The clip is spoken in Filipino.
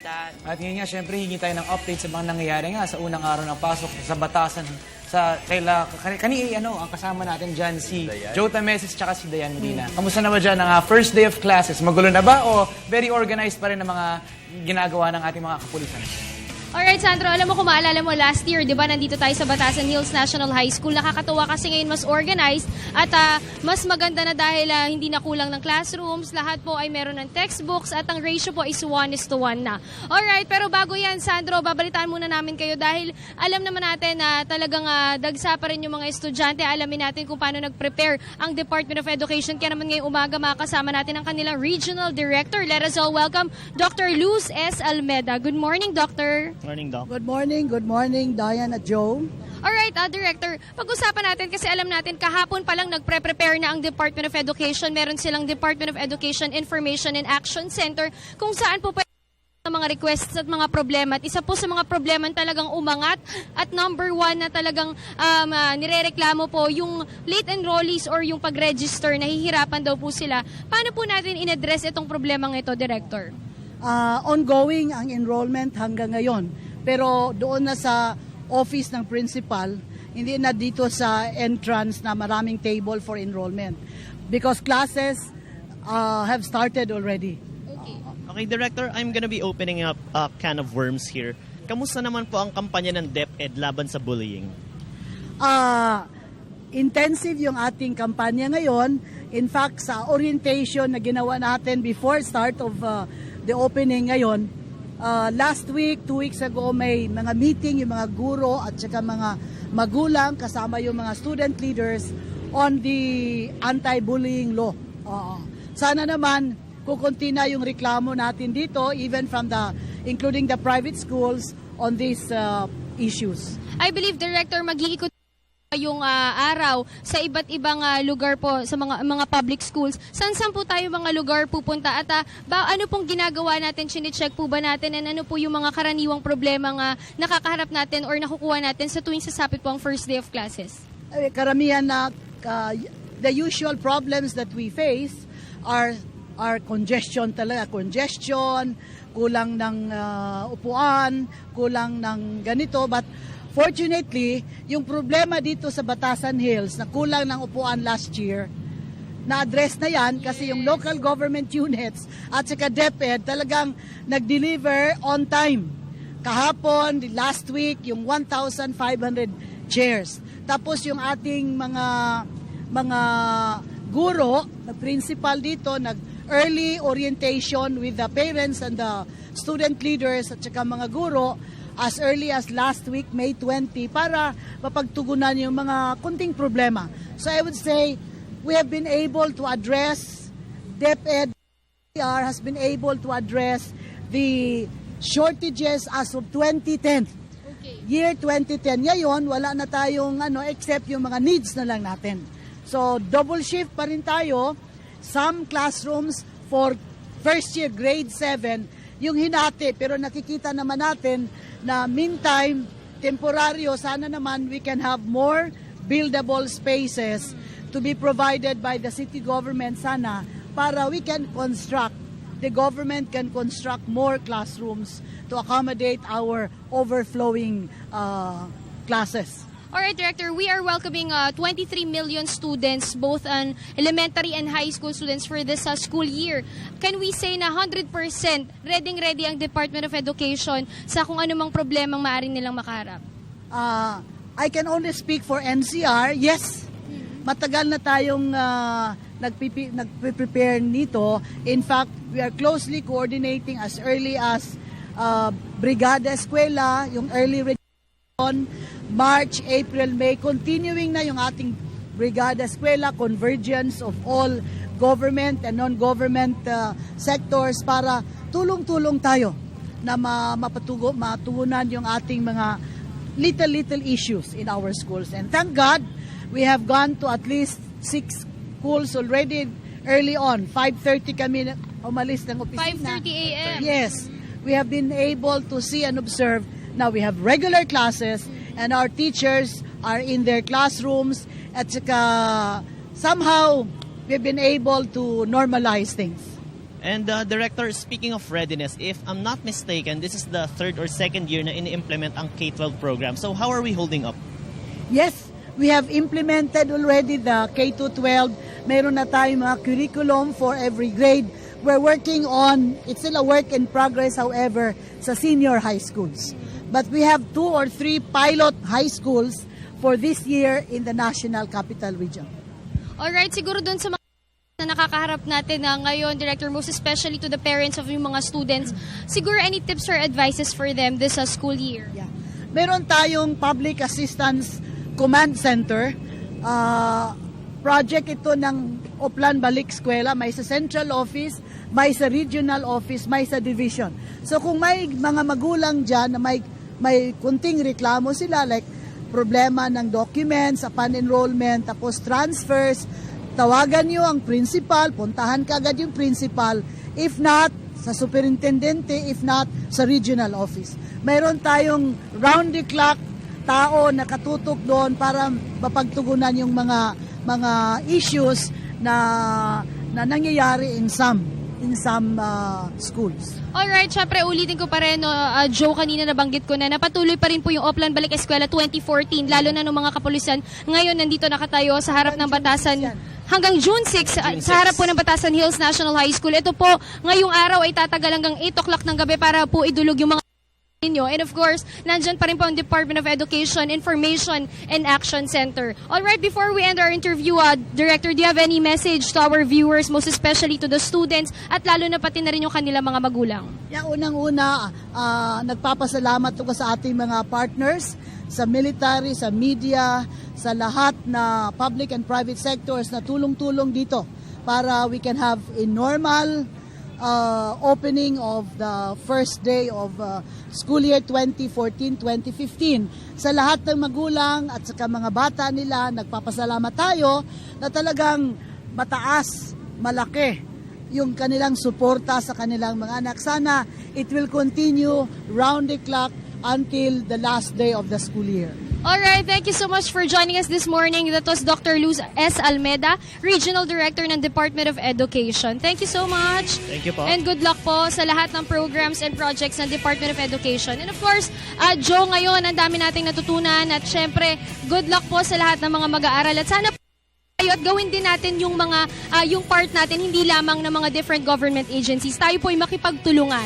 Balikan. At ngayon nga, syempre, hingi tayo ng update sa mga nangyayari nga sa unang araw ng pasok sa batasan sa ang kasama natin dyan si Joe Tamesis tsaka si Dayan Medina. Kamusta naman dyan ang first day of classes? Magulo na ba o very organized pa rin ang mga ginagawa ng ating mga kapulisan? Alright, Sandro, alam mo kung maalala mo last year, di ba, nandito tayo sa Batasan Hills National High School. Nakakatuwa kasi ngayon mas organized at mas maganda na dahil hindi na kulang ng classrooms. Lahat po ay meron ng textbooks at ang ratio po is 1:1 na. Alright, pero bago yan, Sandro, babalitaan muna namin kayo dahil alam naman natin na talagang dagsa pa rin yung mga estudyante. Alamin natin kung paano nag-prepare ang Department of Education. Kaya naman ngayong umaga makakasama natin ang kanilang Regional Director. Let us all welcome Dr. Luz S. Almeda. Good morning, Doctor. Morning, Doc. Good morning, Diane at Joe. Alright, Director, pag-usapan natin kasi alam natin kahapon pa lang nagpre-prepare na ang Department of Education. Meron silang Department of Education Information and Action Center kung saan po mga requests at mga problema. At isa po sa mga problema talagang umangat at number one na talagang nirereklamo po yung late enrollees or yung pag-register, nahihirapan daw po sila. Paano po natin in-address itong problemang ito, Director? Ongoing ang enrollment hanggang ngayon. Pero doon na sa office ng principal, hindi na dito sa entrance na maraming table for enrollment. Because classes have started already. Okay, Director, I'm gonna be opening up a can of worms here. Kamusta naman po ang kampanya ng DepEd laban sa bullying? Intensive yung ating kampanya ngayon. In fact, sa orientation na ginawa natin before start of the opening ngayon, last week, 2 weeks ago, may mga meeting yung mga guro at saka mga magulang kasama yung mga student leaders on the anti-bullying law. Sana naman kukunti na yung reklamo natin dito, even from including the private schools on these issues. I believe, Director, mag-iikot yung araw sa iba't ibang lugar po sa mga public schools. Saan po tayo mga lugar pupunta at ano pong ginagawa natin, chine-check po ba natin and ano po yung mga karaniwang problema nakakaharap natin or nakukuha natin sa tuwing sasapit po ang first day of classes? Karamihan na the usual problems that we face are congestion talaga, kulang ng upuan, kulang ng ganito, but fortunately, yung problema dito sa Batasan Hills na kulang ng upuan last year, na-address na yan kasi yung local government units at saka DepEd talagang nag-deliver on time. Kahapon, last week, yung 1,500 chairs. Tapos yung ating mga guro, na principal dito, nag-early orientation with the parents and the student leaders at saka mga guro as early as last week, May 20, para mapagtugunan yung mga kunting problema. So I would say we have been able to address, DepEd has been able to address the shortages as of 2010. Okay. Year 2010. Ngayon, wala na tayong except yung mga needs na lang natin. So double shift pa rin tayo. Some classrooms for first year, grade 7, yung hinati. Pero nakikita naman natin na meantime, temporaryo, sana naman we can have more buildable spaces to be provided by the city government sana para we can construct, the government can construct more classrooms to accommodate our overflowing classes. Alright, Director, we are welcoming 23 million students, both elementary and high school students for this school year. Can we say na 100% ready ang Department of Education sa kung anumang problemang maaring nilang makaharap? I can only speak for NCR. Yes, matagal na tayong nagpe-prepare nito. In fact, we are closely coordinating as early as Brigada Eskwela, yung early registration, March, April, May, continuing na yung ating Brigada Eskwela, convergence of all government and non-government sectors para tulong-tulong tayo na matugunan yung ating mga little issues in our schools. And thank God, we have gone to at least 6 schools already early on. 5:30 kami umalis ng opisina. 5:30 a.m. Yes, we have been able to see and observe. Now we have regular classes and our teachers are in their classrooms at saka somehow we've been able to normalize things. And Director, speaking of readiness, if I'm not mistaken, this is the third or second year na ini-implement ang K-12 program. So how are we holding up? Yes, we have implemented already the K-12. Meron na tayong mga curriculum for every grade. We're working on, it's still a work in progress, however, sa senior high schools. But we have 2 or 3 pilot high schools for this year in the National Capital Region. Alright, siguro dun sa mga na nakakaharap natin na ngayon, Director, most especially to the parents of yung mga students, siguro any tips or advices for them this school year? Yeah. Meron tayong Public Assistance Command Center. Project ito ng Oplan Balik Eskwela. May sa central office, may sa regional office, may sa division. So kung may mga magulang dyan na may kunting reklamo sila, like problema ng documents, upon enrollment, tapos transfers, tawagan nyo ang principal, puntahan ka agad yung principal, if not, sa superintendente, if not, sa regional office. Mayroon tayong round-the-clock tao na katutok doon para mapagtugunan yung mga issues na nangyayari in some schools. Alright, syempre ulitin ko pa rin, no, Joe, kanina nabanggit ko na napatuloy pa rin po yung Oplan Balik Eskwela 2014, lalo na ng mga kapulisan. Ngayon, nandito na katayo sa harap ng batasan hanggang June 6, sa harap po ng Batasan Hills National High School. Ito po, ngayong araw ay tatagal hanggang 8 o'clock ng gabi para po idulog yung mga ninyo. And of course, nandyan pa rin po ang Department of Education, Information and Action Center. Alright, before we end our interview, Director, do you have any message to our viewers, most especially to the students, at lalo na pati na rin yung kanilang mga magulang? Yeah, unang-una, nagpapasalamat ko sa ating mga partners, sa military, sa media, sa lahat na public and private sectors na tulong-tulong dito para we can have a normal opening of the first day of school year 2014-2015. Sa lahat ng magulang at sa mga bata nila, nagpapasalamat tayo na talagang mataas, malaki yung kanilang suporta sa kanilang mga anak. Sana it will continue round the clock until the last day of the school year. Alright, thank you so much for joining us this morning. That was Dr. Luz S. Almeda, Regional Director ng Department of Education. Thank you so much. Thank you po. And good luck po sa lahat ng programs and projects ng Department of Education. And of course, Joe, ngayon, ang dami nating natutunan. At syempre, good luck po sa lahat ng mga mag-aaral. At sana tayo at gawin din natin yung mga yung part natin, hindi lamang ng mga different government agencies. Tayo po ay makipagtulungan.